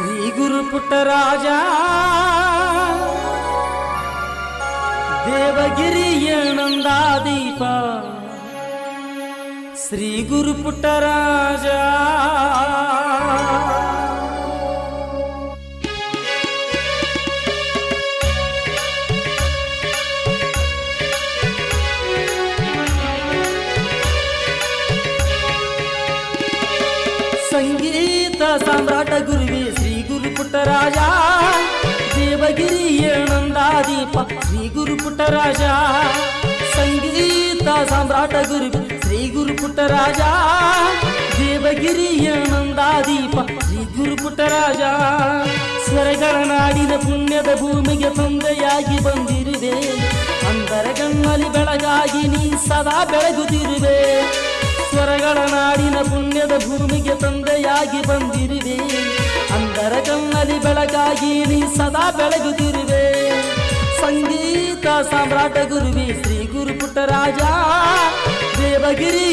ಶ್ರೀ ಗುರು ಪುಟ್ಟರಾಜ ದೇವಗಿರಿ ನಂದಾದೀಪ ಶ್ರೀ ಗುರು ಪುಟ್ಟರಾಜ ಸಂಗೀತ ಸಾಮ್ರಾಟ ಗುರುವೇ ಶ್ರೀ ಗುರು ಪುಟ್ಟರಾಜ ದೇವಗಿರಿ ನಂದಾದೀಪ ಶ್ರೀ ಗುರು ಪುಟ್ಟರಾಜ ಸಂಗೀತ ಸಾಮ್ರಾಟ ಗುರುವೇ ಶ್ರೀ ಗುರು ಪುಟ್ಟರಾಜ ದೇವಗಿರಿ ನಂದಾದೀಪ ಶ್ರೀ ಗುರು ಪುಟ್ಟರಾಜ ಸ್ವರಗಳ ನಾಡಿನ ಪುಣ್ಯದ ಭೂಮಿಗೆ ತಂದೆಯಾಗಿ ಬಂದಿರುವೆ ಅಂತರಗಣ್ಣಲ್ಲಿ ಬೆಳಗಾಗಿ ನೀ ಸದಾ ಬೆಳಗುತ್ತಿರುವೆ ಸ್ವರಗಳ ನಾಡಿನ ಪುಣ್ಯದ ಭೂಮಿಗೆ ತಂದೆಯಾಗಿ ಬಂದಿರುವೆ ಅಂದರ ಕಣ್ಣಲ್ಲಿ ಬೆಳಗಾಗಿ ನೀ ಸದಾ ಬೆಳಗುತ್ತಿರುವೆ ಸಂಗೀತ ಸಾಮ್ರಾಟ ಗುರುವೇ ಶ್ರೀ ಗುರು ಪುಟ್ಟರಾಜ ದೇವಗಿರಿ